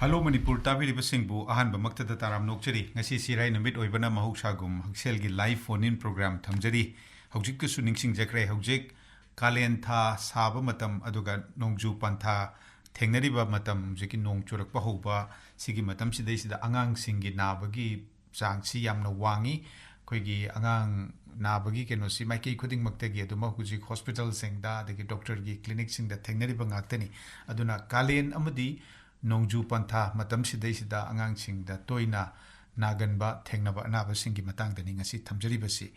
Hello Manipur Tabiri Singbu Ahan Bamakta Taram Nokcheri Ngasi Sirai Namit Oibana Mahushagum Haksel gi live phone in program Thamjari Haujik ku Suningsing Jakre Haujik Kalen-Tha Saba Matam Aduga Nongju Pantha Thengnariba Matam Jiki Nong Churak Bahuba Sigi Matam Sidai Sida Angangsingda Nabagi Sangsi Yamna Wangi Koigi Angang Nabagi Kenosi Maiki Kuding Maktagi Aduma Hujik Hospital Singda the doctor gi clinic Singda Thengnariba Ngaktani Aduna Kalen Amadi Nongju Pantha Matam Sidai Sida Angangsingda Toina Thengnaba Anabasing Matangdani Ngasi Thamjaribasi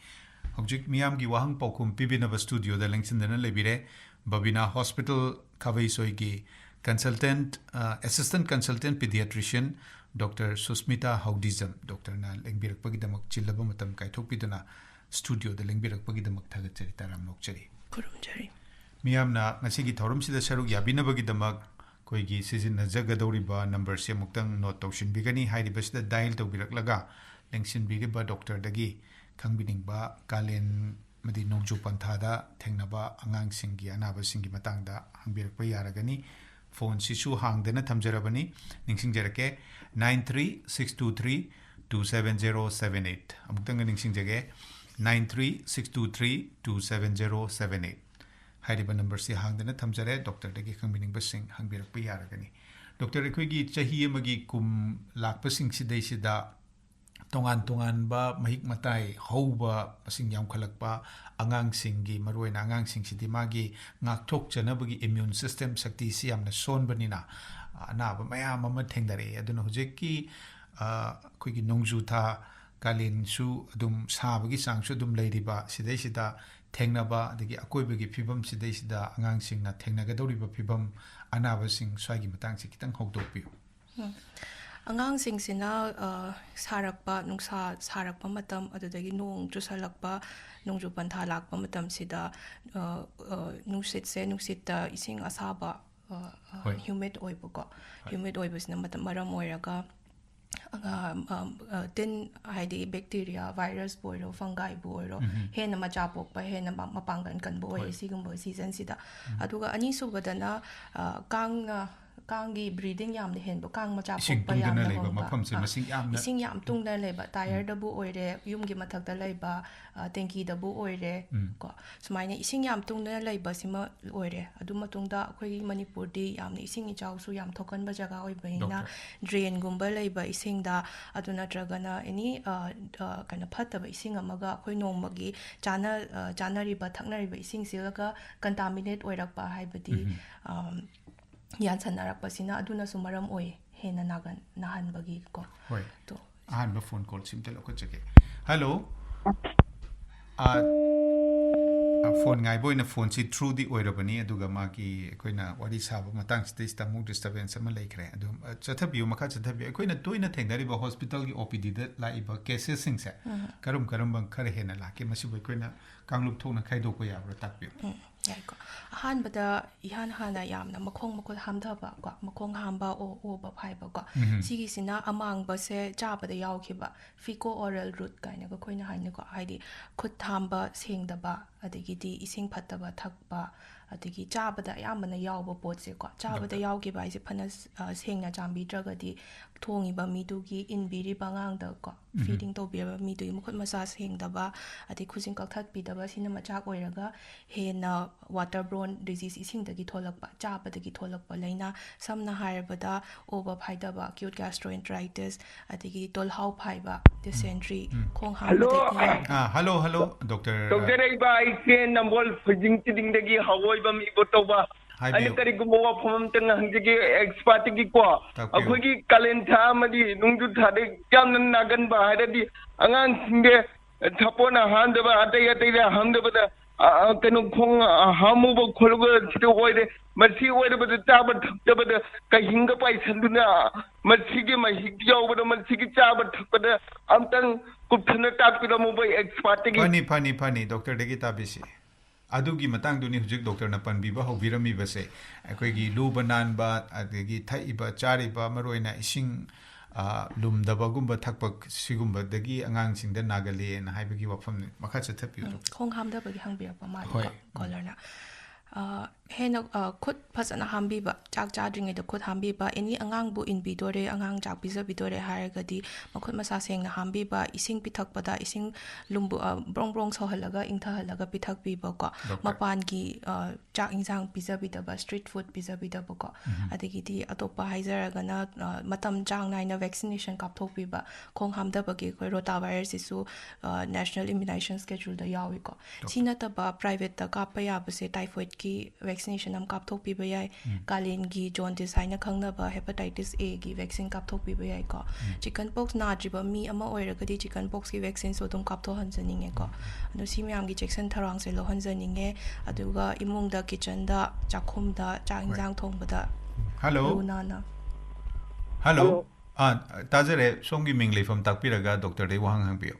Object Miam gi Wahang Pokum Pibinaba Studio the Langsindana Lebire Babina Hospital Kavai Soigi Consultant Assistant Consultant Paediatrician Dr. Sushmita Devi Haodijam Dr. Na Lengbirak Pagidamak Chillaba Matam Kaitopiduna Studio the Lengbirak Pagidamak Tagachari Taram Nokchari Kurumjari Miamna Nasigi Thorum Sida Saruk Yabina Bagidamak Koigi Season Zagadoriba number Siamuktang not Toshin Bigani Haidibas the dial to Biraklaga Lengsin Bigiba Dr. Dagi Kangbining Ba Kalen Madi Nongju Panthada Thengnaba Angangsingda Anabasing Matangda Hangbirak Payaragani Phone Sisu Hangdana Thamjarabani Ningsing Jerake 93623-27078 Amuktanga Ningsing Jage 93623-27078 Haidiba number si hangdana thamjare Dr. Dagi Kangbining Basing Hangbirak Payaragani Dr. Ekoigi Chahi Magi Kum Lakpasing Sidai Sida Tongan ba mahik matai hauba pasing yam khalakpa Angangsinggi maruina Angangsing sidi magi ngakthok chanabagi immune system sakti si yamna sonbanina anaba mayam ama thengdare aduna hujekki khoigi nongju tha kalin su adum sabagi sangsu adum leiriba sidai sida thengnaba adagi akoibagi phibam sidai sida Angangsingna thengnagadoriba phibam anabasing swagi matangsi kitang hokdokpiu Angangsingna sarakpa nungsa sarakpa matam adudagi nong chusalakpa nongju pantha lakpa matam sida nungsita ising asaba humid oibuko humid oibusna matam maram oiraga tin haidi bacteria virus boiro fungi boiro hena macha pokpa hena mapangan kan boy sigumbo season sida aduga ani subadana Kangi breathing yam the hen, Kang Macha Payam, Ising Yam Tung the labor, tired the boo oire, Yum Gimatak the labor, Tenki the boo oire, so my Ising Yam Tung the labor, Sima oire, Adumatunda, Quay Manipur di Yam, Ising Chow, so Yam Tokan Bajaga Oibina, Drain Gumba labor, Ising da Aduna Dragana, any kind of pata, Ising Amaga, Quino Magi, Jana riba, Takna riba, Ising Silaga, contaminate oirapa, Hibadi. Yansan Arapasina, Aduna Sumaram Oi, Hena Nagan, Nahan Bagi ko. To I had a phone call simple. Hello. Phone guy boy in a phone see through the Oirabani, Dugamaki, Quina, what is happening? Thanks to this Tamu disturbance, some lake. Chatabu, Makatabi, Quina Toina Thengnaba Hospital, OPD that like cases sings. Karum Karahena, like Masibu Quina, Kanglu Tona Kaidokoya, Ratapu. Han but the Yan Hana Yam, Makong Makol Hamdaba, Makong Hamba or Oba Piper, Sigisina among Base, Jabba the Yaukiba, Fico oral root kind of Quina Hanako Heidi, could Tamba sing the ba, at the giddy, Ising Pataba Takba, at the Jabba the Yamana Yauba Botseko, Jabba the Yaukiba is a panas sing a jambi drugadi, Tongi Bamidugi in Biri Bangang the feeding to be a me to Mukut sing the ba, at the Kusin Kaltat Bidaba Cinema Jack Oiraga, Hena. Waterborne disease is in the Gitolapa, Jabba the Gitolapa Lena, some Naharbada, over Paidaba, acute gastroenteritis, at the Gitol How Paiba, dysentery, Kong Hello, Doctor. Doctor, I say, Nambol, Fujing the Gi, Hawaii, Botova. I think go from the expatriate qua. A quickie Kalen-Tha, Nongju Tade, Jan Nagan Bahadi, Angangsingda Tapona Handaba, Ataya Handaba. Hamu Kologa to avoid it, but see whatever the Tabat, the Kahinga Pai Sanduna, Matsigi, my Higio, but the Matsigi Tabat, but the Amtan could turn a tap with a mobile expatriate. Pani, Dr. Degita Bisi. Adugi Matang Duni Hujik Dr. Napan Biba, who Virami Base, Aquagi Lubanan Bat, Adegi Taiba, Chariba, Maroina, Ishing. Lumdabagumba Takpak Sigumba, the Gi Angangsingda Nagali and Haibagi from Makatsa Tapu. Kong Hamda Bagi Hangbi of my color. Hena khut phasana hambiba chak chadringai da khut hambiba any angang bu in bidore angang chak biza bidore haragadi makhut masa sengna hambiba ising pithakpada ising lumbu brong brong sohalaga ingtha halaga pithak biba ko mapan gi chak insang biza bidaba street food biza bidaba ko adagidi atopa haizaraga na matam chang naina vaccination kapthok biba khong hamdaba gi koi rotavirus isu national immunization schedule da yawi ko sina taba private ta kappa ya base typhoid ki vaccination am kapthok piba yai kalen gi jaundice haina khangnaba hepatitis A gi vaccine kapthok piba yai ko chicken pox na jiba mi ama oiragadi chicken pox ki vaccine so dum kaptho hanjaninge ko adu simyam gi checkson tharang se lo hanjaninge aduga imung da kitchen da chakhum da changjang thongbada hello hello tajare songi mingle from takpiraga doctor de wahang hangpio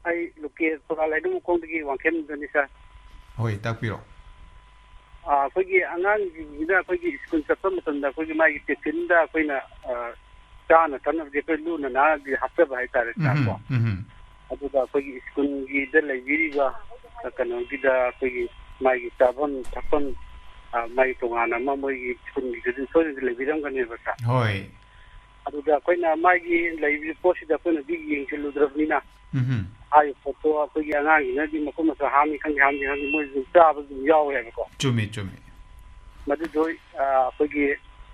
ai luke pora laidu kong gi wangkem donisa hoi takpiro ꯑꯩꯈꯣꯏꯒꯤ ꯑꯉꯥꯡꯁꯤꯡꯁꯤꯗ ꯑꯩꯈꯣꯏꯒꯤ school ꯆꯠꯄ ꯃꯇꯝꯗ ꯑꯩꯈꯣꯏꯒꯤ ꯃꯥꯒꯤ ꯇꯤꯐꯤꯟꯗ ꯑꯩꯈꯣꯏꯅ ꯆꯥꯅ ꯊꯛꯅꯕꯁꯦ ꯑꯩꯈꯣꯏ ꯂꯨꯅ ꯅꯥꯟꯅꯗꯤ ꯍꯥꯞꯆꯕ ꯍꯥꯏꯇꯥꯔꯦ ꯆꯥꯛꯀꯣ ꯑꯗꯨꯒ ꯑꯩꯈꯣꯏꯒꯤ ꯁ꯭ꯀꯨꯜꯒꯤꯗ ꯂꯩꯕꯤꯔꯤꯕ ꯀꯩꯅꯣꯒꯤꯗ ꯑꯩꯈꯣꯏꯒꯤ ꯃꯥꯒꯤ ꯆꯥꯐꯝ ꯊꯛꯐꯝ ꯃꯥꯒꯤ ꯇꯣꯉꯥꯟꯅ ꯑꯃ ꯃꯣꯏꯒꯤ ꯁ꯭ꯀꯨꯜꯒꯤꯗꯁꯨ ꯁꯣꯏꯗꯅ ꯂꯩꯕꯤꯔꯝꯒꯅꯦꯕ ꯁꯥꯔ ꯍꯣꯏ ꯑꯗꯨꯗ ꯑꯩꯈꯣꯏꯅ ꯃꯥꯒꯤ ꯂꯩꯔꯤꯕ ꯄꯣꯠꯁꯤꯗ ꯑꯩꯈꯣꯏꯅꯗꯤ ꯌꯦꯡꯁꯤꯜꯂꯨꯗ꯭ꯔꯕꯅꯤꯅ ꯍꯥꯏꯔꯤꯕ ꯄꯣꯠꯇꯣ ꯑꯩꯈꯣꯏꯒꯤ ꯑꯉꯥꯡꯁꯤꯅꯗꯤ ꯃꯈꯨꯠ ꯃꯁꯥ ꯍꯥꯝꯃꯤ ꯈꯪꯗꯦ ꯍꯥꯝꯗꯦ ꯈꯪꯗꯦ ꯃꯣꯏꯁꯨ ꯑꯗꯨꯝ ꯆꯥꯕ ꯑꯗꯨꯝ ꯌꯥꯎꯋꯦꯕꯀꯣ ꯆꯨꯝꯃꯤ ꯃꯗꯨꯗꯣ ꯑꯩꯈꯣꯏꯒꯤ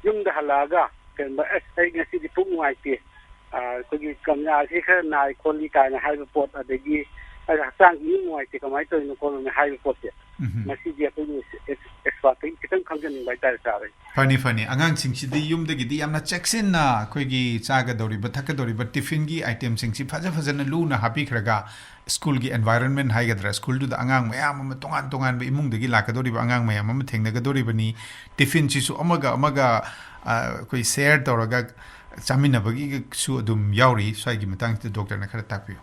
ꯌꯨꯝꯗ ꯍꯜꯂꯛꯑꯒ ꯀꯩꯒꯨꯝꯕ ꯑꯩ ꯉꯁꯤꯗꯤ ꯄꯨꯛ ꯅꯨꯡꯉꯥꯏꯇꯦ ꯑꯩꯈꯣꯏꯒꯤ ꯀꯝꯌꯥꯁꯤ ꯈꯔ ꯅꯥꯏ ꯈꯣꯠꯂꯤ ꯀꯥꯏꯅ ꯍꯥꯏꯕ ꯄꯣꯠ ꯑꯗꯒꯤ ꯍꯛꯆꯥꯡꯒꯤ ꯏꯅꯨꯡ ꯅꯨꯡꯉꯥꯏꯇꯦ ꯀꯃꯥꯏꯅ ꯇꯧꯔꯤꯅꯣ ꯈꯣꯠꯂꯤꯅꯣ ꯍꯥꯏꯕ ꯄꯣꯠꯁꯦ ꯃꯁꯤꯗꯤ ꯑꯩꯈꯣꯏꯒꯤ ꯑꯦꯛꯁꯄꯥꯔꯠꯇꯒꯤ ꯈꯤꯇꯪ ꯈꯪꯖꯅꯤꯡꯕ ꯍꯥꯏꯇꯥꯔꯦ ꯁꯥꯔ ꯐꯅꯤ ꯑꯉꯥꯡꯁꯤꯡꯁꯤꯗꯤ ꯌꯨꯝꯗꯒꯤꯗꯤ ꯌꯥꯝꯅ ꯆꯦꯛꯁꯤꯟꯅ ꯑꯩꯈꯣꯏꯒꯤ ꯆꯥꯒꯗꯧꯔꯤꯕ ꯊꯛꯀꯗꯧꯔꯤꯕ ꯇꯤꯐꯤꯟꯒꯤ ꯑꯥꯏꯇꯦꯝꯁꯤꯡꯁꯤ ꯐꯖꯅ ꯂꯨꯅ ꯍꯥꯞꯄꯤꯈ꯭ꯔꯒ ꯁ꯭ꯀꯨꯜꯒꯤ एनवायरनमेंट हाइगद्रा स्कूलदुदा अंगांग मयाम अमा तोंगान तोंगान बे इमुंगदगी लाकदोरिबा अंगांग मयाम अमा थेंगनगदोरिबनी टिफिन सिसु अमगा कोई शेयर तौरगा चामिनबगी सु अदुम यावरी स्वाइगी मतंग डॉक्टर ने खरा ताकपियो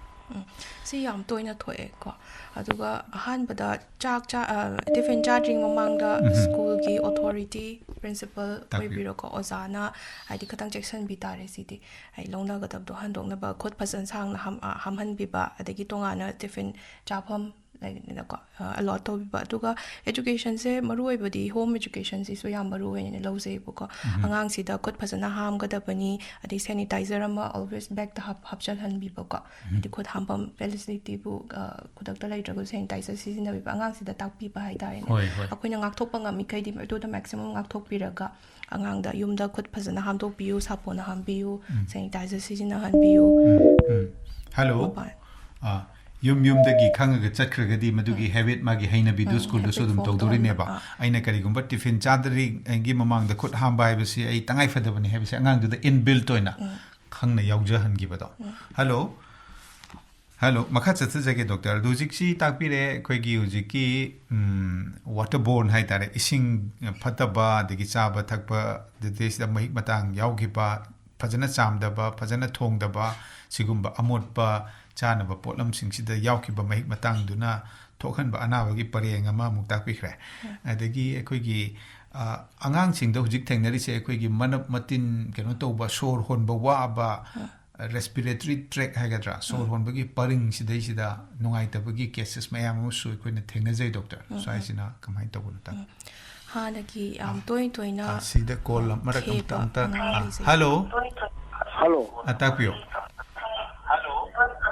si yam toina thoe ko aduga ahan bada chak tifin charging mamangda school gi authority principal koi biro ko ozana adi khatang jackson bi tare sidi ai longna ga tab do handong na ba khot phasan sang na hamhan bi ba adagi tongana tifin chapham like ko a lot of ba aduga education se maru oi badi home education si so yam maru oi ne lose bu ko angang si da khot phasana ham ga da bani adi sanitizer ama always back the hapchal han bi ba ko adi khot hambam facility bu khodak ta lai drago sanitizer season bi angang si da tak pi ba hai dai ne akoina ngak thok pa ngam mi kai di to the maximum ngak thok pi raga angang da yum da khot phasana ham thok piu sapona ham piu sanitizer season han piu hello yum-dagi khangga chakhragadi madugi habit magi haina bidu school do sodum tawdori neba aina karigumba tiffin chadri gi mamang da khut hamba haibasi ai tangai fadabani haibasi angang du da inbuilt oina khangna yawja hangi bado hello makha chatjage doctor dujiksi takpire khoigi hujiki waterborne hai tare ising phataba degi chaba thakpa dedesida mahik matang yawgiba fajana chamdaba fajana thongdaba sigumba amotpa chanaba potlam singsida yawkiba mahik matangduna thokhanba anabagi pareng ama mukta pikhre adagi ekoigi angang singda hujik thengnari se ekoigi manap matin keno toba sor honba waba respiratory tract hagadra sor honbagi paring sida nungaitabagi cases mayam su ekoina thengnajai doctor so aisina kamai tobunta hanagi toina sida call marakam tamta hello atakpio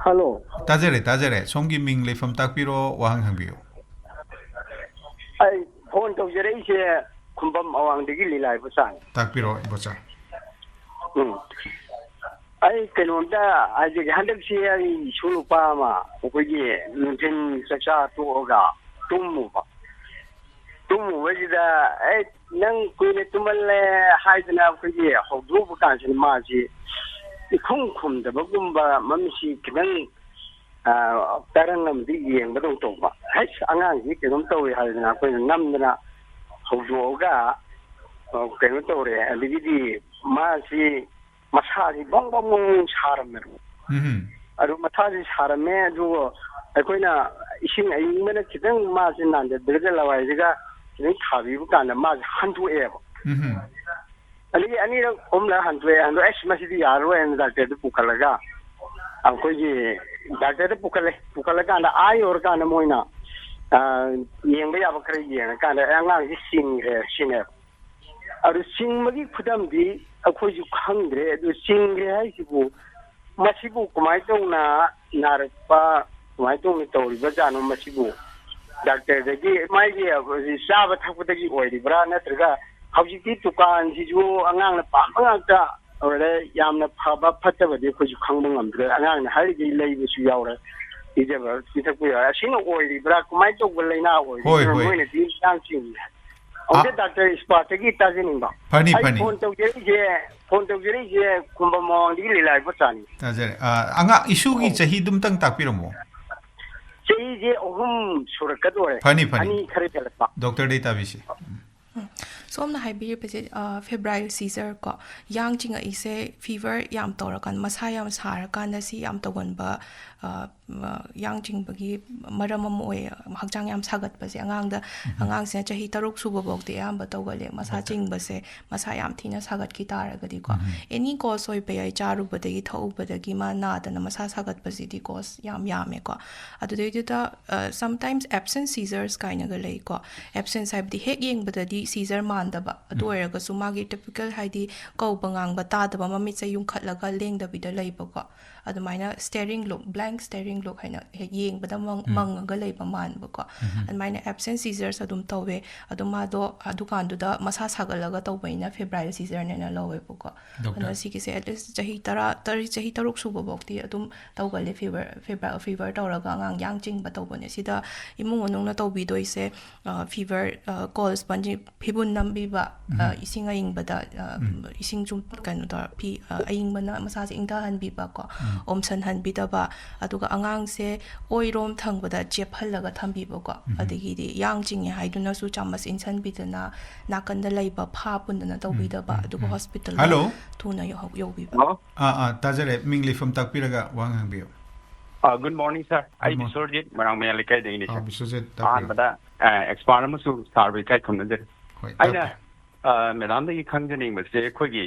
hello tajare songi ming le from takpiro wahang hangbio ai phone tawjare ise khumbam awang degi lilai busang takpiro bocha ai kenomda aje handak si ai sulupa ma ukogi nuntin sacha to oga tumu wajida ai nang kuile tumalle haidna ukogi hodu bukan sin maji ikhum da bagumba mamsi kidang tarang namdi yeng badong tongba hai angang ji kenom tawi halna ko namna hojoga kenom tawre aligi ma si masari bong sarameru aru mathari sarame du akoina ising ayingmena kidang ma si nande dirga lawai jiga kidang thabi bu kana ma handu eba aligi ani omla handu es masidi yaro en doctor du pukalaga ankoji doctor du pukalaga na ayor kana moina yeng ba ya ba kare yeng kan da angang ji sing re sing adu sing magi khudam di akhoi ju khangre adu sing re hai ji bu masibu kumai tong na narpa kumai tong ni tori ba jano masibu doctor de gi mai gi sa ba thak ba gi oi ri bra na triga hauji ti tukan ji ju angang na pa ma ta ore yamna phaba phatta ba de khoi ju khang ngam dre angang na hari gi lei bu su yaw ra ije ba ti thak bu ya sing oi ri bra kumai tong ba lei na oi ri ne di sang ching onde doctor spot gi ta jin ba pani phone to geri je kumba mo di le lai ba chani ta jare anga issue gi chahi dum tang tak piramo chahi je ohum surak dore pani ani khare chalpa doctor data bisi somna haibir pe febrile seizure ko yang chinga ise fever yam torakan masa yam sarakan da si yam togon ba yang ching bagi maram moy hakjang yam sagat ba se angang da angang se chahi taruk suba bok de yam ba togale masa ching ba se masa yam thina sagat ki tar ga di ko any cause oi pe ai charu ba de thau ba de gi ma na da na masa sagat ba si di cause yam me ko adu de da sometimes absent seizures kaina ga lei ko absence haib di hek yeng ba da di seizure mandaba adu eraga su magi typical haidi ko bangang ba ta da mami cha yung khatlaga leng da bi da lei ba ko adumaina staring look blank staring look haina yeng ba da mang ga lei ba man ba ko adumaina absent seizures adum tawe aduma do adu kan du da masa sagalaga tawbaina febrile seizure ne na lowe ba ko ana si ki se at least chahi chahi taruk su ba bok ti adum tawgale fever tawraga ngang yang ching ba tawbane sida imung onung na tawbi doi se fever calls banji phibun nambi ba ising aing ba da ising chung kan da pi aing ba na masa se ingda han bi ba ko omsan han bi da ba aduga angang se oirom thang ba da chep halaga thambi ba ko adigi di yang ching ya haiduna su chamas insan bi da na nakan da lai ba pha pun da na tawbi da ba aduga hospital hello thuna yo bi ba tajare mingli from takpiraga wangang bi good morning sir I Bisorjit marang mayali kai de ni sir Bisorjit bada expand mu su sarve kai khum de aina madam de khangjening ba se khogi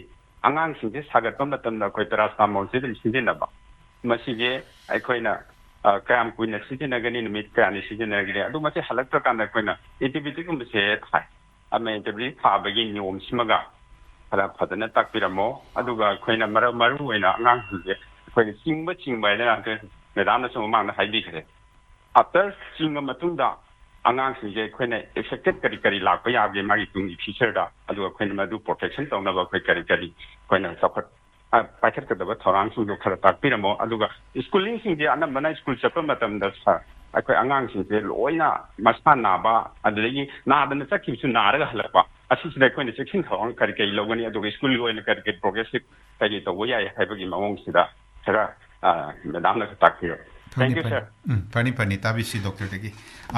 angang sing je sagat pam tam da koi paracetamol se de sijin ba masige ai khoina kam kuina sijin na gani nimit ka ni sijin na gani adu ma se halak ta kan da koina antibiotic kum se thai ame tabri pha ba gi nyom simaga hala phadana takpiramo aduga khoina maru oina angang sing je khoi chingba na ke madam na so mang na hai bi khare after chingma matung da angang sing je khoina affected kari lak pa ya ge magi tung i feature da adu khoina madu protection tong na ba khoi kari khoina support paikhat ka da thorang sing do khara tak piramo aduga schooling sing je anam bana school chapa matam da sa akhoi angang sing je loina masa na ba adagi na da na chakhi su na ra halak ba asi sida khoina section thorang kari logani aduga school loina kari progressive kari to wo ya hai ba gi mawong sida sara madam na tak piro thank you sir pani tabisi doctor degi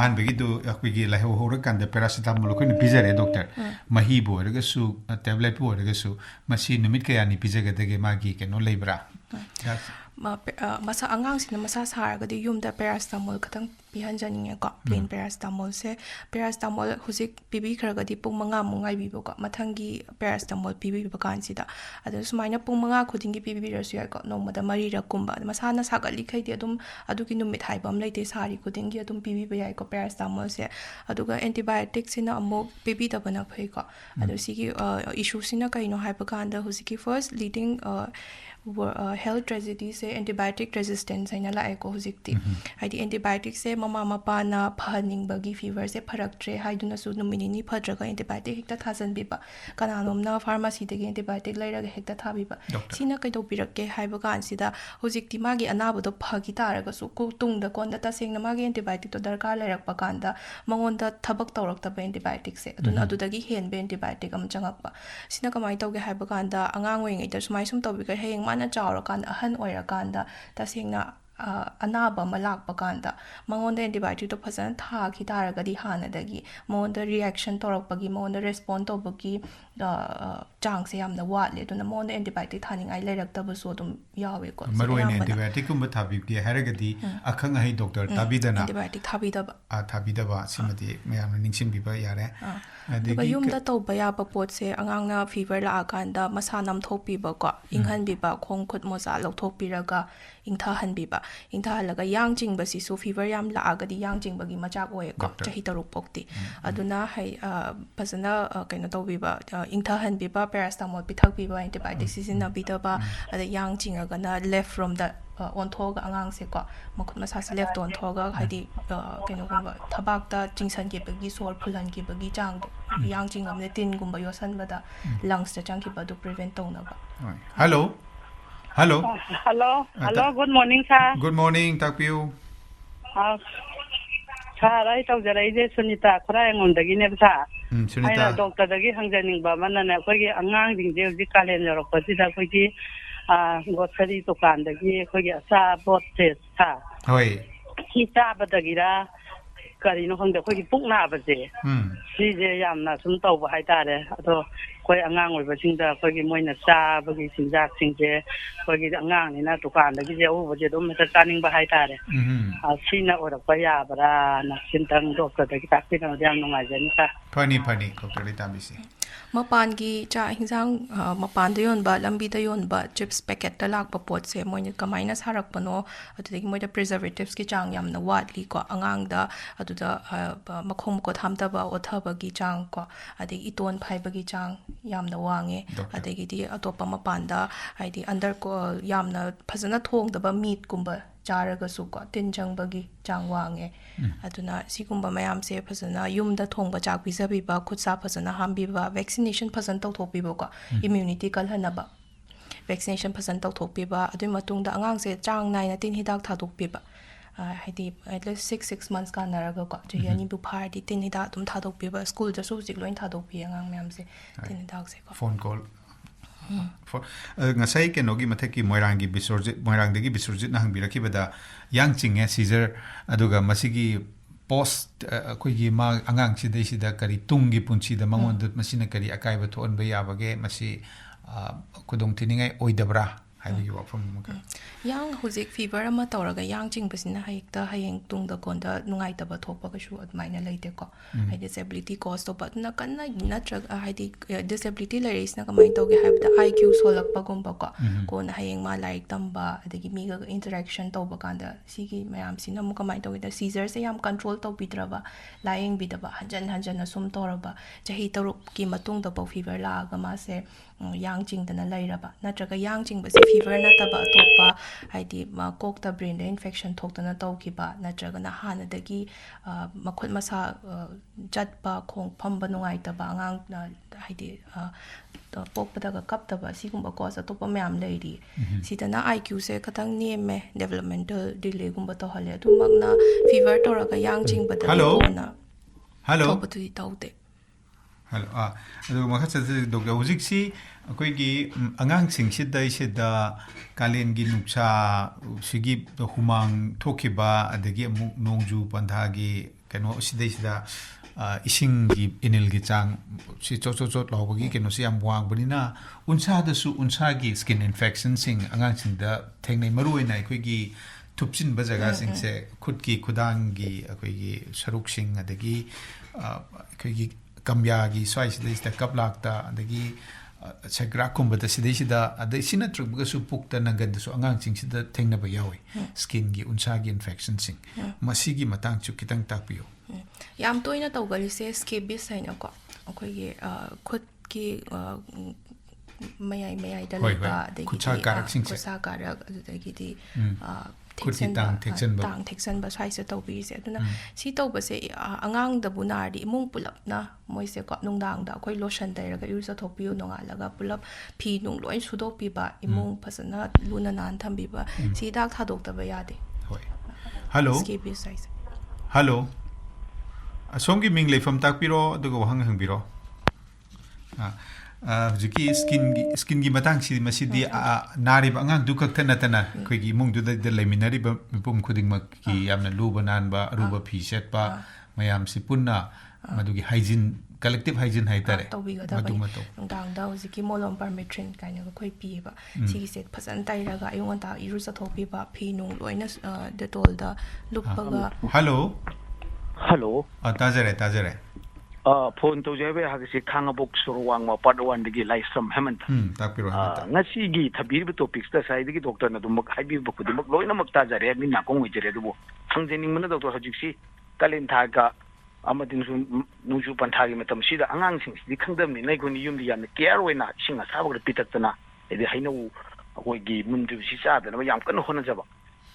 an begi do akwi la ho kan de paracetamol ko ni pizare doctor mahi bo rega su tablet bo rega su masi numit kaya ni pizaga dege magi ke no lebra masa angang sina masa sarga di yum da paracetamol katang pihan janinge ko plain paracetamol se paracetamol husik pibi kharaga di pung manga mungai bi ko mathangi paracetamol pibi bakan sida adu sumaina pung manga khudingi pibi rasu ya ko no mada mari ra kumba masa na sagali khai di adum adu ki numit haibam leite sari khudingi adum pibi ba yai ko paracetamol se aduga antibiotic sina amo pibi da bana phai ko adu sigi issue sina kaino haibakanda husiki first leading health tragedy se antibiotic resistance aina la ko hujikti haidi antibiotic se mama mapa na phaning bagi fever se pharaktre haiduna su numini ni phadraga antibiotic hekta thajan biba kananom na pharmacy de antibiotic lairaga hekta thabi ba sina kai do pirakke haiba kan sida hujikti magi anabo do phagi taraga su ku tungda konda ta sengna magi antibiotic to darkar lairak pa kanda mangonda thabak tawrak ta antibiotic se aduna adudagi hen be antibiotic am changak pa sina kamai tawge haiba kanda angang weng ita sumai sum tawbi ka heng na chawra kan ahan oira kanda tasengna anaba malak pakanda mangonda antibiotic to phasan tha ki taraga di hana dagi monda reaction torok pagi monda respond to bagi ꯆꯥꯡꯁꯦ ꯌꯥꯝꯅ ꯋꯥꯠꯂꯦ ꯑꯗꯨꯅ ꯃꯉꯣꯟꯗ antibiotic ꯊꯥꯅꯤꯡꯉꯥꯏ ꯂꯩꯔꯛꯇꯕꯁꯨ ꯑꯗꯨꯝ ꯌꯥꯎꯋꯦꯀꯣ ꯃꯔꯨꯑꯣꯏꯅ ꯑꯦꯟꯇꯤꯕꯥꯏꯑꯣꯇꯤꯛꯀꯨꯝꯕ ꯊꯥꯕꯤꯒꯦ ꯍꯥꯏꯔꯒꯗꯤ ꯑꯈꯪ ꯑꯍꯩ ꯗꯣꯛꯇꯔ ꯇꯥꯕꯤꯗꯅ ꯑꯦꯟꯇꯤꯕꯥꯏꯑꯣꯇꯤꯛ ꯊꯥꯕꯤꯗꯕ ꯁꯤꯃꯗꯤ ꯃꯌꯥꯝꯅ ꯅꯤꯡꯁꯤꯡꯕꯤꯕ ꯌꯥꯔꯦ ꯑꯗꯨꯒ ꯌꯨꯝꯗ ꯇꯧꯕ ꯌꯥꯕ ꯄꯣꯠꯁꯦ ꯑꯉꯥꯡꯅ ꯐꯤꯚꯔ ꯂꯥꯛꯑꯀꯥꯟꯗ ꯃꯁꯥ ꯅꯝꯊꯣꯛꯄꯤꯕꯀꯣ ꯏꯪꯍꯟꯕꯤꯕ ꯈꯣꯡ ꯈꯨꯠ ꯃꯣꯖꯥ ꯂꯧꯊꯣꯛꯄꯤꯔꯒ ꯏꯪꯊꯍꯜꯂꯒ ꯌꯥꯡ ꯆꯤꯡꯕꯁꯤꯁꯨ ꯐꯤꯚꯔ ꯌꯥꯝ ꯂꯥꯛꯑꯒꯗꯤ ꯌꯥꯡ ꯆꯤꯡꯕꯒꯤ ꯃꯆꯥꯛ ꯑꯣꯏꯌꯦꯀꯣ ꯆꯍꯤ 6 ꯐꯥꯎꯗꯤ ꯑꯗꯨꯅ ꯐꯖꯅ ꯀꯩꯅꯣ ꯇꯧꯕꯤꯕ ꯏꯪꯊꯍꯟꯕꯤꯕ ꯄꯦꯔꯥꯁꯇꯥꯃꯣꯜ ꯄꯤꯊꯛꯄꯤꯕ ꯑꯦꯟꯇꯤꯕꯥꯏꯑꯣꯇꯤꯛ ꯁꯤꯖꯤꯟꯅꯕꯤꯗꯕ ꯑꯗꯩ ꯌꯥꯡ ꯆꯤꯡꯉꯒꯅ ꯂꯦꯐ ꯔꯣꯝꯗ ꯑꯣꯟꯊꯣꯛꯑꯒ ꯑꯉꯥꯡꯁꯦꯀꯣ ꯃꯈꯨꯠ ꯃꯁꯥꯁꯦ ꯂꯦꯐꯇ ꯑꯣꯟꯊꯣꯛꯑꯒ ꯍꯥꯏꯗꯤ ꯀꯩꯅꯣꯒꯨꯝꯕ ꯊꯕꯥꯛꯇ ꯆꯤꯡꯁꯟꯈꯤꯕꯒꯤ ꯁꯣꯔ ꯐꯨꯜꯍꯟꯈꯤꯕꯒꯤ ꯆꯥꯡꯗꯣ ꯌꯥꯡ ꯆꯤꯡꯉꯕꯅꯦ ꯇꯤꯟꯒꯨꯝꯕ ꯌꯣꯠꯁꯟꯕꯗ ꯂꯪꯁꯇ ꯆꯪꯈꯤꯕ ꯑꯗꯨ ꯄ꯭ꯔꯤꯚꯦꯟ ꯇꯧꯅꯕ hello hello hello good morning sir good morning ꯇꯥꯛꯄꯤꯌꯨ ꯁꯥꯔ ꯑꯩ ꯇꯧꯖꯔꯛꯏꯁꯦ ꯁꯨꯅꯤꯇꯥ ꯈꯨꯔꯥꯏꯉꯣꯝꯗꯒꯤꯅꯦꯕ ꯁꯥꯔ ꯁꯨꯅꯤꯇꯥ ꯑꯩꯅ ꯗꯣꯛꯇꯔꯗꯒꯤ ꯍꯪꯖꯅꯤꯡꯕ ꯑꯃꯅꯅꯦ ꯑꯩꯈꯣꯏꯒꯤ ꯑꯉꯥꯡꯁꯤꯡꯁꯦ ꯍꯧꯖꯤꯛ ꯀꯥꯂꯦꯟ ꯌꯧꯔꯛꯄꯁꯤꯗ ꯑꯩꯈꯣꯏꯒꯤ ꯒ꯭ꯔꯣꯁꯔꯤ ꯗꯨꯀꯥꯟꯗꯒꯤ ꯑꯩꯈꯣꯏꯒꯤ ꯑꯆꯥꯄꯣꯠꯁꯦ ꯁꯥꯔ ꯍꯣꯏ ꯁꯤ ꯆꯥꯕꯗꯒꯤꯔ ꯀꯔꯤꯅꯣ ꯈꯪꯗꯦ ꯑꯩꯈꯣꯏꯒꯤ ꯄꯨꯛ ꯅꯥꯕꯁꯦ ꯁꯤꯁꯦ ꯌꯥꯝꯅ ꯁꯨꯝ ꯇꯧꯕ ꯍꯥꯏꯇꯥꯔꯦ ꯑꯗꯣ ꯑꯩꯈꯣꯏ ꯑꯉꯥꯡ ꯑꯣꯏꯕꯁꯤꯡꯗ ꯑꯩꯈꯣꯏꯒꯤ ꯃꯣꯏꯅ ꯆꯥꯕꯒꯤ ꯆꯤꯟꯖꯥꯛꯁꯤꯡꯁꯦ ꯑꯩꯈꯣꯏꯒꯤ ꯑꯉꯥꯡꯅꯤꯅ ꯗꯨꯀꯥꯟꯗꯒꯤꯁꯦ ꯑꯎꯕꯁꯦ ꯑꯗꯨꯝ ꯍꯦꯛꯇ ꯆꯥꯅꯤꯡꯕ ꯍꯥꯏꯇꯥꯔꯦ ꯁꯤꯅ ꯑꯣꯏꯔꯛꯄ ꯌꯥꯕ꯭ꯔꯥꯅ ꯁꯤꯝꯇꯪ ꯗꯣꯛꯇꯔꯗꯒꯤ ꯇꯥꯛꯄꯤꯔꯝꯃꯗꯤ ꯌꯥꯝ ꯅꯨꯡꯉꯥꯏꯖꯅꯤ ꯁꯥꯔ ꯐꯅꯤ ꯗꯣꯛꯇꯔꯗꯒꯤ ꯇꯥꯕꯤꯁꯤ ꯃꯄꯥꯟꯒꯤ ꯆꯥꯛ ꯍꯤꯟꯖꯥꯡ ꯃꯄꯥꯟꯗ ꯌꯣꯟꯕ ꯂꯝꯕꯤꯗ ꯌꯣꯟꯕ ꯆꯤꯞꯁ ꯄꯦꯀꯦꯠꯇ ꯂꯥꯛꯄ ꯄꯣꯠꯁꯦ ꯃꯣꯏꯅ ꯀꯃꯥꯏꯅ ꯁꯥꯔꯛꯄꯅꯣ ꯑꯗꯨꯗꯒꯤ ꯃꯣꯏꯗ ꯄ꯭ꯔꯤꯖꯔቬꯇꯤቭꯁꯀꯤ ꯆꯥꯡ ꯌꯥꯝꯅ ꯋꯥꯠꯂꯤꯀꯣ ꯑꯉꯥꯡꯗ ꯑꯗꯨꯗ ꯃꯈꯣꯡ ꯃꯈꯨꯠ ꯍꯥꯝꯊꯕ ꯑꯣꯊꯕꯒꯤ ꯆꯥꯡ ꯀꯣ ꯑꯗꯒꯤ ꯏꯇꯣꯟ ꯐꯥꯏꯕꯒꯤ ꯆꯥꯡ ꯌꯥꯝꯅ ꯋꯥꯡꯉꯦ ꯑꯗꯒꯤꯗꯤ ꯑꯇꯣꯞꯄ ꯃꯄꯥꯟꯗ ꯍꯥꯏꯗꯤ ꯌꯥꯝꯅ ꯐꯖꯅ ꯊꯣꯡꯗꯕ ꯃꯤꯠꯀꯨꯝꯕ ꯆꯥꯔꯒꯁꯨ ꯀꯣ ꯇꯤꯟ ꯆꯪꯕꯒꯤ ꯆꯥꯡ ꯋꯥꯡꯉꯦ ꯑꯗꯨꯅ ꯁꯤꯒꯨꯝꯕ ꯃꯌꯥꯝꯁꯦ ꯐꯖꯅ ꯌꯨꯝꯗ ꯊꯣꯡꯕ ꯆꯥꯛ ꯄꯤꯖꯕꯤꯕ ꯈꯨꯠꯁꯥ ꯐꯖꯅ ꯍꯥꯝꯕꯤꯕ ꯚꯦꯛꯁꯤꯅꯦꯁꯟ ꯐꯖꯅ ꯇꯧꯊꯣꯛꯄꯤꯕꯀꯣ ꯏꯝꯃ꯭ꯌꯨꯅꯤꯇꯤ ꯀꯜꯍꯟꯅꯕ ꯚꯦꯛꯁꯤꯅꯦꯁꯟ ꯐꯖꯅ ꯇꯧꯊꯣꯛꯄꯤꯕ ꯑꯗꯨꯒꯤ ꯃꯇꯨꯡꯗ ꯑꯉꯥꯡꯁꯦ ꯆꯥꯡ ꯅꯥꯏꯅ ꯇꯤꯟ ꯍꯤꯗꯥꯛ ꯊꯥꯗꯣꯛꯄꯤꯕ ꯍꯥꯏꯗꯤ ꯑꯦꯠꯂꯤꯁ 6 months ꯀꯥꯟꯅꯔꯒꯀꯣ ꯆꯍꯤ 2ꯕꯨ ꯐꯥꯔꯗꯤ ꯇꯤꯟ ꯍꯤꯗꯥꯛ ꯑꯗꯨꯝ ꯊꯥꯗꯣꯛꯄꯤꯕ ꯁ꯭ꯀꯨꯜꯗꯁꯨ ꯍꯧꯖꯤꯛ ꯂꯣꯏꯅ ꯊꯥꯗꯣꯛꯄꯤꯌꯦ ꯑꯉꯥꯡ ꯃꯌꯥꯝꯁꯦ ꯇꯤꯟ ꯍꯤꯗꯥꯛꯁꯦꯀꯣ ꯐꯣꯟ ꯀꯣꯜ ꯉꯁꯥꯏ ꯀꯩꯅꯣꯒꯤ ꯃꯊꯛꯀꯤ ꯃꯣꯏꯔꯥꯡꯗꯒꯤ ꯕꯤꯁ꯭ꯋꯔꯖꯤꯠꯅ ꯍꯪꯕꯤꯔꯛꯈꯤꯕꯗ ꯌꯥꯡ ꯆꯤꯡꯉꯦ ꯁꯤꯖꯔ ꯑꯗꯨꯒ ꯃꯁꯤꯒꯤ ꯄꯣꯁ ꯑꯩꯈꯣꯏꯒꯤ ꯑꯉꯥꯡꯁꯤꯗꯩꯁꯤꯗ ꯀꯔꯤ ꯇꯨꯡꯒꯤ ꯄꯨꯟꯁꯤꯗ ꯃꯉꯣꯟꯗ ꯃꯁꯤꯅ ꯀꯔꯤ ꯑꯀꯥꯏꯕ ꯊꯣꯛꯍꯟꯕ ꯌꯥꯕꯒꯦ ꯃꯁꯤ ꯈꯨꯗꯣꯡꯊꯤꯅꯤꯡꯉꯥꯏ ꯑꯣꯏꯗꯕ꯭ꯔꯥ ꯍꯥꯏꯕꯒꯤ ꯋꯥꯐꯝ ꯑꯃꯒ ꯌꯥꯡ ꯍꯧꯖꯤꯛ ꯐꯤꯚꯔ ꯑꯃ ꯇꯧꯔꯒ ꯌꯥꯡ ꯆꯤꯡꯕꯁꯤꯅ ꯍꯌꯦꯡ ꯇꯨꯡꯗ ꯀꯣꯟꯗ ꯅꯨꯡꯉꯥꯏꯇꯕ ꯊꯣꯛꯄ ꯀꯩꯁꯨ ꯑꯗꯨꯃꯥꯏꯅ ꯂꯩꯇꯦꯀꯣ ꯍꯥꯏꯗꯤ ꯗꯤꯁꯦꯕꯤꯂꯤꯇꯤ ꯀꯣꯁ ꯇꯧꯕ ꯑꯗꯨꯅ ꯀꯟꯅ ꯅꯠꯇ꯭ꯔꯒ ꯍꯥꯏꯗꯤ ꯗꯤꯁꯦꯕꯤꯂꯤꯇꯤ ꯂꯩꯔꯛꯏꯁꯤꯅ ꯀꯃꯥꯏꯅ ꯇꯧꯒꯦ ꯍꯥꯏꯕꯗ IQ ꯁꯣꯜꯂꯛꯄꯒꯨꯝꯕꯀꯣ ꯀꯣꯟꯅ ꯍꯌꯦꯡ ꯃꯥ ꯂꯥꯏꯔꯤꯛ ꯇꯝꯕ ꯑꯗꯒꯤ ꯃꯤꯒ ꯏꯟꯇꯔꯦꯛꯁꯟ ꯇꯧꯕ ꯀꯥꯟꯗ ꯁꯤꯒꯤ ꯃꯌꯥꯝꯁꯤꯅ ꯑꯃꯨꯛꯀꯃꯥꯏꯅ ꯇꯧꯒꯦꯗ ꯁꯤꯖꯔꯁꯦ ꯌꯥꯝ ꯀꯟꯇ꯭ꯔꯣꯜ ꯇꯧꯕꯤꯗ꯭ꯔꯕ ꯂꯥꯌꯦꯡꯕꯤꯗꯕ ꯍꯟꯖꯟꯅ ꯁꯨꯝ ꯇꯧꯔꯕ ꯆꯍꯤ 3ꯒꯤ ꯃꯇꯨꯡꯗꯐꯥꯎ ꯐꯤꯚꯔ ꯂꯥꯛꯑꯒ ꯃꯥꯁꯦ ꯌꯥꯡ ꯆꯤꯡꯗꯅ ꯂꯩꯔꯕ ꯅꯠꯇ꯭ꯔꯒ ꯌꯥꯡ ꯆꯤꯡꯕꯁꯦ ꯐꯤꯚꯔ ꯅꯠꯇꯕ ꯑꯇꯣꯞꯄ ꯍꯥꯏꯗꯤ ꯀꯣꯛꯇ ꯕ꯭ꯔꯦꯟꯗ ꯏꯟꯐꯦꯛꯁꯟ ꯊꯣꯛꯇꯅ ꯇꯧꯈꯤꯕ ꯅꯠꯇ꯭ꯔꯒꯅ ꯍꯥꯟꯅꯗꯒꯤ ꯃꯈꯨꯠ ꯃꯁꯥ ꯆꯠꯄ ꯈꯣꯡ ꯐꯝꯕ ꯅꯨꯡꯉꯥꯏꯇꯕ ꯑꯉꯥꯡ ꯍꯥꯏꯗꯤ ꯄꯣꯛꯄꯗꯒ ꯀꯞꯇꯕ ꯁꯤꯒꯨꯝꯕ ꯀꯣꯁ ꯑꯇꯣꯞꯄ ꯃꯌꯥꯝ ꯂꯩꯔꯤ ꯁꯤꯗꯅ IQꯁꯦ ꯈꯇꯪ ꯅꯦꯝꯃꯦ ꯗꯦꯕꯂꯞꯃꯦꯟꯇꯦꯜ ꯗꯤꯂꯦꯒꯨꯝꯕ ꯇꯧꯍꯜꯂꯦ ꯑꯗꯨꯃꯛꯅ ꯐꯤꯚꯔ ꯇꯧꯔꯒ ꯌꯥꯡ ꯆꯤꯡꯕꯗꯒꯤ ꯀꯣꯟꯅ ꯇꯧꯕꯗꯨꯗꯤ ꯇꯧꯗꯦ ꯍꯜꯂꯣ ꯑꯗꯨꯒ ꯃꯈꯥ ꯆꯠꯊꯁꯤ ꯗꯣꯛꯇꯔ ꯍꯧꯖꯤꯛꯁꯤ ꯑꯩꯈꯣꯏꯒꯤ ꯑꯉꯥꯡꯁꯤꯡꯁꯤꯗꯩꯁꯤꯗ ꯀꯥꯂꯦꯟꯒꯤ ꯅꯨꯡꯁꯥ ꯁꯤꯒꯤ ꯍꯨꯃꯥꯡ ꯊꯣꯛꯈꯤꯕ ꯑꯗꯒꯤ ꯑꯃꯨꯛ ꯅꯣꯡꯖꯨ ꯄꯟꯊꯥꯒꯤ ꯀꯩꯅꯣ ꯁꯤꯗꯩꯁꯤꯗ ꯏꯁꯤꯡꯒꯤ ꯏꯅꯤꯜꯒꯤ ꯆꯥꯡ ꯁꯤ ꯆꯣꯠ ꯂꯥꯎꯕꯒꯤ ꯀꯩꯅꯣꯁꯤ ꯌꯥꯝ ꯋꯥꯡꯕꯅꯤꯅ ꯎꯟꯁꯥꯒꯤ ꯁ꯭ꯀꯤꯟ ꯏꯟꯐꯦꯛꯁꯟꯁꯤꯡ ꯑꯉꯥꯡꯁꯤꯡꯗ ꯊꯦꯡꯅꯩ ꯃꯔꯨꯑꯣꯏꯅ ꯑꯩꯈꯣꯏꯒꯤ ꯊꯨꯞꯆꯤꯟꯕ ꯖꯒꯥꯁꯤꯡꯁꯦ ꯈꯨꯠꯀꯤ ꯈꯨꯗꯥꯡꯒꯤ ꯑꯩꯈꯣꯏꯒꯤ ꯁꯔꯨꯛꯁꯤꯡ ꯑꯗꯒꯤ ꯑꯩꯈꯣꯏꯒꯤ ꯀꯝꯌꯥꯒꯤ ꯁ꯭ꯋꯥꯏꯁꯤꯗꯩꯁꯤꯗ ꯀꯞꯂꯥꯛꯇ ꯑꯗꯒꯤ ꯁꯦꯒ꯭ꯔꯥꯛꯀꯨꯝꯕꯗ ꯁꯤꯗꯩꯁꯤꯗ ꯑꯗꯩ ꯁꯤ ꯅꯠꯇ꯭ꯔꯒꯁꯨ ꯄꯨꯛꯇ ꯅꯪꯒꯟꯗꯁꯨ ꯑꯉꯥꯡꯁꯤꯡꯁꯤꯗ ꯊꯦꯡꯅꯕ ꯌꯥꯎꯏ ꯁ꯭ꯀꯤꯟꯒꯤ ꯎꯟꯁꯥꯒꯤ ꯏꯟꯐꯦꯛꯁꯟꯁꯤꯡ ꯃꯁꯤꯒꯤ ꯃꯇꯥꯡꯁꯨ khitang ꯇꯥꯛꯄꯤꯌꯨ ꯌꯥꯝ ꯇꯣꯏꯅ ꯇꯧꯒꯜꯂꯤꯁꯦ ꯁ꯭ꯀꯦꯕꯤꯁ ꯍꯥꯏꯅꯀꯣ ꯑꯩꯈꯣꯏꯒꯤ ꯈꯨꯠꯀꯤ ꯃꯌꯥꯏꯗ ꯂꯩꯕ ꯑꯗꯒꯤ ꯈꯨꯠꯁꯥ ꯀꯥꯔꯛ ꯑꯗꯨꯗꯒꯤꯗꯤ ꯇꯥꯡ ꯊꯦꯛꯆꯟꯕ ꯁ꯭ꯋꯥꯏꯁꯦ ꯇꯧꯕꯤꯔꯤꯁꯦ ꯑꯗꯨꯅ ꯁꯤ ꯇꯧꯕꯁꯦ ꯑꯉꯥꯡꯗꯕꯨ ꯅꯥꯔꯗꯤ ꯏꯃꯨꯡ ꯄꯨꯂꯞꯅ ꯃꯣꯏꯁꯦꯀꯣ ꯅꯨꯡꯗꯥꯡꯗ ꯑꯩꯈꯣꯏ ꯂꯣꯁꯟ ꯇꯩꯔꯒ ꯏꯔꯨꯖꯊꯣꯛꯄꯤꯌꯨ ꯅꯣꯡꯉꯥꯜꯂꯒ ꯄꯨꯂꯞ ꯐꯤ ꯅꯨꯡ ꯂꯣꯏ ꯁꯨꯗꯣꯛꯄꯤꯕ ꯏꯃꯨꯡ ꯐꯖꯅ ꯂꯨꯅ ꯅꯥꯟꯅ ꯊꯝꯕꯤꯕ ꯁꯤ ꯍꯤꯗꯥꯛ ꯊꯥꯗꯣꯛꯇꯕ ꯌꯥꯗꯦ ꯍꯜꯂꯣ ꯁ꯭ꯀꯦꯕꯤꯁ ꯍꯥꯏꯁꯦ ꯍꯜꯂꯣ ꯑꯁꯣꯝꯒꯤ ꯃꯤꯡ ꯂꯩꯐꯝ ꯇꯥꯛꯄꯤꯔꯣ ꯑꯗꯨꯒ ꯋꯥꯍꯪ ꯍꯪꯕꯤꯔꯣ ꯍꯧꯖꯤꯛꯀꯤ ꯁ꯭ꯀꯤꯟꯒꯤ ꯃꯇꯥꯡꯁꯤꯗꯤ ꯃꯁꯤꯗꯤ ꯅꯥꯔꯤꯕ ꯑꯉꯥꯡꯗꯨ ꯈꯛꯇ ꯅꯠꯇꯅ ꯑꯩꯈꯣꯏꯒꯤ ꯏꯃꯨꯡꯗꯨꯗ ꯂꯩꯃꯤꯟꯅꯔꯤꯕ ꯃꯤꯄꯨꯝ ꯈꯨꯗꯤꯡꯃꯛꯀꯤ ꯌꯥꯝꯅ ꯂꯨꯕ ꯅꯥꯟꯕ ꯑꯔꯨꯕ ꯐꯤ ꯁꯦꯠꯄ mayam si punna madugi hygiene collective hygiene haitare maduma to ngangda hojiki molom permitrin kaina ko khoi pi ba sigi set phasan tairaga ayonta iru chathokpi ba phi nung loina detol da luppaga hello tajare phone to jebe hagisi khangabok surwang ma part 1 digi laisam hemant takpiro hemant ngasi gi thabir topics ta sai digi doctor na dum haibi ba kudimak loina mak tajare mi na kong wijere dubo thangjening mana doctor hajiksi kalen thaga amadin su nuju panthagi matam sida angang sing di khangdam ni nai goni yum di yan care oina sing asaba ga pitatna edi haino akoi gi mundu si sa da yam kan hona jaba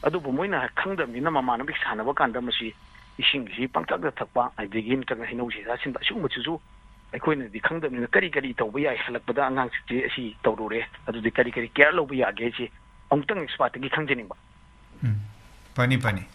adu bu moina khangdam ni na mama na bik sana ba kan da masi ising si pangtak da thakpa adigin ka haino si sa sin da sung muchu akoi na di khangdam ni kari kari tawba ya halak bada angang si si tawrure adu di kari kari care lo ba ya ge si ongtang expert gi khangjening ba pani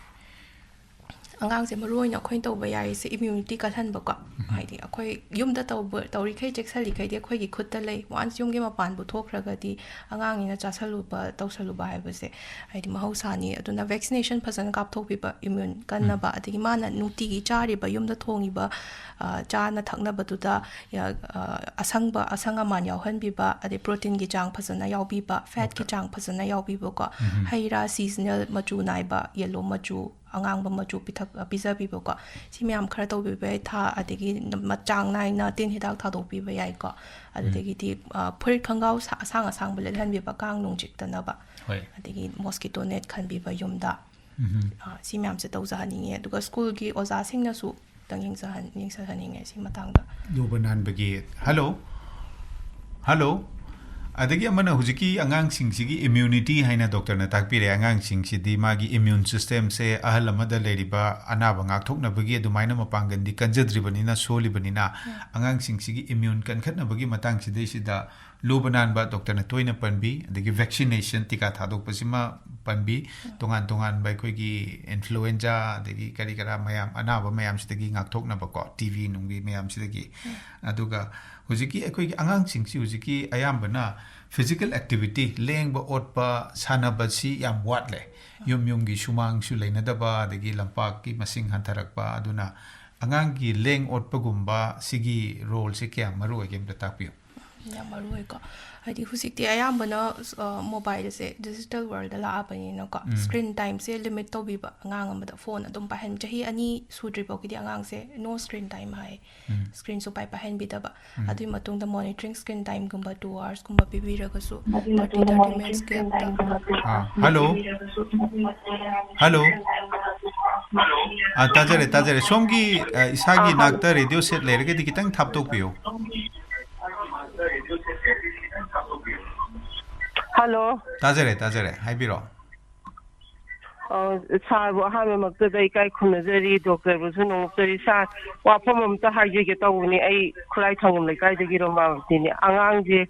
angang se maroina khoin tawba yai se immunity ka than ba ko haidi akhoi yumda tawri khai cheksali khai de khoi gi khutta lei once yum ge mapan bu thokraga di angang ina chasaluba tawsaluba haiba se haidi mahausani aduna vaccination phasan kap thokpi ba immune kanna ba adigi mana nuti gi chari ba yumda thongi ba chana thakna ba tu da asanga man yauhan bi ba ade protein gi chang phasana yaubi ba fat gi chang phasana yaubi ba ko haira seasonal machu nai ba yellow machu angang ba machu pithak pizza bi ba ko simyam khara to bi ba tha adegi machang nai na tin hidak tha do bi ba yai ko adegi ti phur khangau asang ba le han bi ba kang nung chik ta na ba adegi mosquito net khan bi ba yumda simyam se to za ni nge duga school gi oza sing na su tang ying sa han nge si matang da yobanan bagi hello adagi amana hujiki angang sing sigi immunity haina doctor na takpire angang sing sidi magi immune system se ahal amada leriba anaba ngak thokna bagi adumaina mapangan di kanjadribanina solibanina angang sing sigi immune kan khatna bagi matang sidai sida lobanan ba doctor na toina panbi adagi vaccination tika thadok pasima panbi tongan bai khoi gi influenza adagi kari kara mayam anaba mayam sidagi ngak thokna ba ko tv nungi mayam sidagi aduga hujiki ekoi angang sing si hujiki ayambana physical activity lengba otpa sanaba si yam watle yum gi sumang su leinadaba adagi lampak ki masing hantarakpa aduna angang gi leng otpa gumba sigi role se kya maru agem ta takpio yam maru ko hadi husik ti ayambana mobile se digital world la apani no ko screen time se limit to bi ba angang amada phone adum pa hen chahi ani sudri ba ki angang se no screen time hai screen so pai pa hen bi da ba adu matung da monitoring screen time gumba 2 hours gumba bi raga su 30 minutes ke hello tajare somgi isagi nakta radio set lerege di kitang thap tok piyo hello tajare haibiro 사부 하면 먹다가 이까이 खुनजरी doctor बुसु नोक्तरी सा वाफम हमता हाइजे तौनी आई खुलाई Thangam लेकाई दगिरो माबतिनी आंगांजे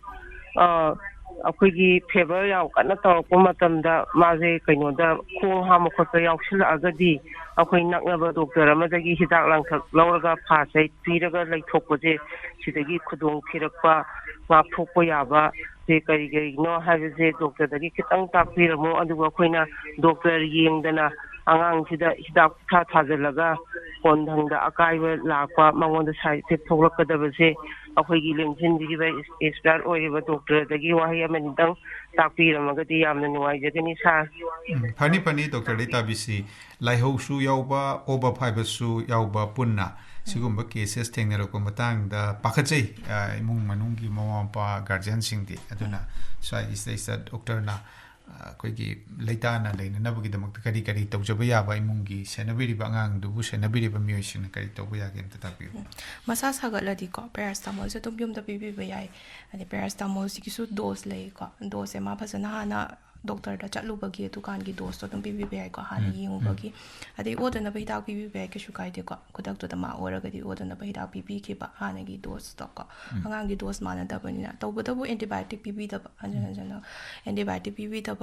अखोगी favour याव कन्ना तौरप मतमदा माजे कइनोदा खोंग हाम खोता यावसिलअगदी अखोई नकनबा doctor अमदगी हिदाक लांथक लौरगा फासै पीरगा लैथोकपजे सिदगी खुदोंग थिरकपा माथोकपा याबा जे करी no हाबजे doctor दगी खितंग ताकपीरमो अदुगा खोइना doctor येंगदना आंगांग सिदा हिदाक था थाजलगा कोनधंगदा अकाइबा लापा मंगोंदा साइड इफेक्ट थोलकदबसे अखोगी लेंजिनदिगी बा एक्सपर्ट ओइबा डॉक्टर दगी वाही अमनिदंग ताकपीरमगदी यामना नुवाइजगनी सा फनी डॉक्टर डेटाबीसी लाइहौसु यावबा ओबा फाइबसु यावबा पुन्ना सिगुम्बा केसेस थेंगनरको मतंगदा पाखचै इमुंग मनुंगी ममापा गार्जियन सिंगदि अदुना स्वाइ इस डॉक्टर ना कोइगी लेताना लेननबगी दमक करी करी तौजबा याबा इमुंगी सेनबिरिबा अंगांग दुबु सेनबिरिबा मियोसिन करी तौबा यागे एमता तापियो मसा सागलदि को पैरास्टामोल से तुम युमदा पिबिबा याय अनि पैरास्टामोल सिकिसु डोज ले को डोज से मा फसना हाना डॉक्टर दा चलुबगी दुकान की दोस्त तो तुम पिबिबा याय को हाना येंगबगी अदे ओदना बहिदा पिबिबा याय केसु काइदे को खुदक तो मा ओरगदि ओदना बहिदा पिबि के बा हाना की दोज तो को अंगांग की दोज माना दबनिना तौबदबु एंटीबायोटिक पिबि दब अंजन एंटीबायोटिक पिबि दब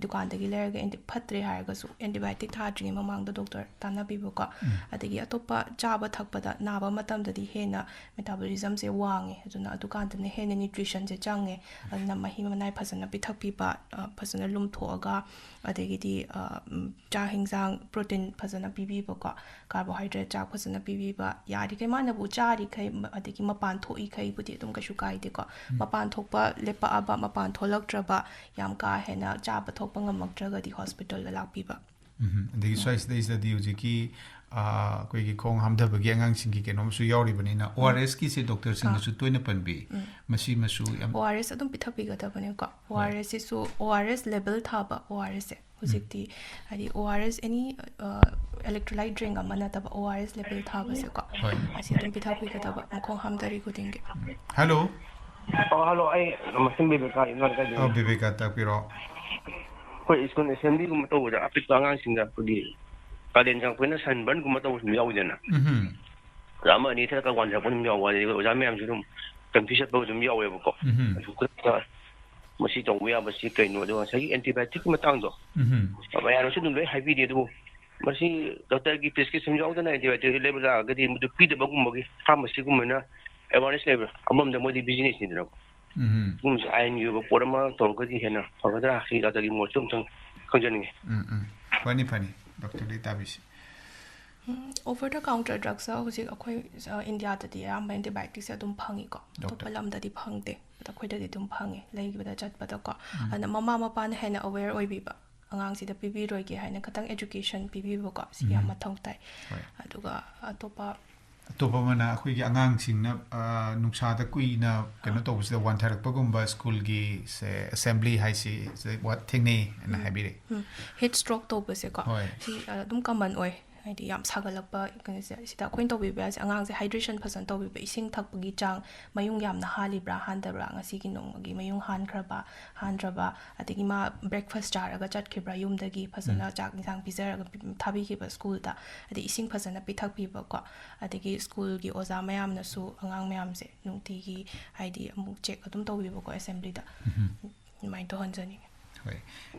दुकान दगी लेरगे फत्रे हारगसु एंटीबायोटिक थाद्रिंग ममांग द डॉक्टर ताना पिबो को अदगी अतोपा चाबा थकपदा नाबा मतम ददी हेना मेटाबॉलिज्म से वांगे अदुना दुकान दने हेना न्यूट्रिशन से चांगे अदना मही मनाय फसना पिथक पिबा फसन fazana lum thoga adagidi cha hingsang protein fazana pibiba ko carbohydrate cha fazana pibiba yari kai mana bu chari kai adagi mapan thoi kai budi dum ka shukai de ko mapan thokpa lepa aba mapan tholak traba yam ka hena cha ba thokpa ngamak traga di hospital la lakpiba the size days that the Ujiki Quiki Kong Hamda Bagang Singi and also Yori Banina, ORS Kisi Doctor Singh to Toina Panbi, Mashi Masu, ORS don't pita piga tabaneka, ORS is so ORS level taba, ORS, Huzikti, the ORS any electrolyte drink a manataba ORS level taba, I see them pita piga taba, Kong Hamdari Gooding. Hello. Oh, hello, I must be Bibika Tapiro. It's going to send you to the Angangsingda Kalen-Nongju Sanban Gumato Miaudena. Rama need to one upon your way, Zamam, confusion about the Miao. Mosito, we have a secret, no, there say antibiotic matando. But I shouldn't very heavy do. But see, Dr. Give prescription of the antibiotic level are getting to Peter Bagumogi, pharmacy woman, a one level among the multi business in the I knew Porama, Tongadi Henna, or rather, he got a more something concerning. Funny, Dr. Litabish. Over the counter drugs are India that the antibiotics are dumpangico, Topalam that the pangde, the quita de dumpangi, like with a jet bataco, and the mamma pan henna aware oibiba. Angangsingda PB Roigi Hana Katang Education PB Boga, Siama Tongtai, Aduga, Atopa. Topamana, Quiki Angangsingna, Nuxada Queen, cannot always the one Tarapagumba school gi, assembly, high see, what thing and a habit. Head stroke topasico. Dum come on oi. Yam Sagalapa, Sita Quinto Bibas, Angang the hydration person to be basing Takpagi Chang, Mayung Yam Nahali Brahan the Rang, a Sikinong, Mayung Han Kraba, Handraba, Atigima breakfast jar, a Gajat Kibra Yum the Gi, Persona Jack Nisang Pizzer, Tabi Kiba school, the Ising person a Pitak people got at the school Gi Oza Mayam Nasu, Angang Mayamse, Nutigi, ID, Muk Adum to Bibo assembly. My Dohanzani.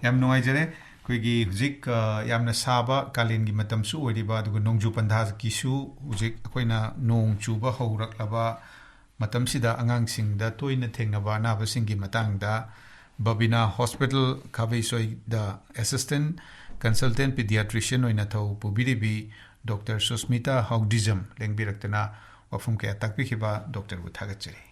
Yam no idea. Quigi Zik Yamna Saba, Kalingi Matamsu, Ediba, the Nongju Pantha Kisu, Zik Aquina Nong Chuba, Horak Laba, Matamsida Angangsingda Toina Thengnaba Anabasing Matangda, Babina Hospital, Kavisoi, the Assistant Consultant Paediatrician Oinato, Pubidibi, Dr. Sushmita Haodijam, Lengbiratana, or from Katakpikiba, Dr. Wutagacheri.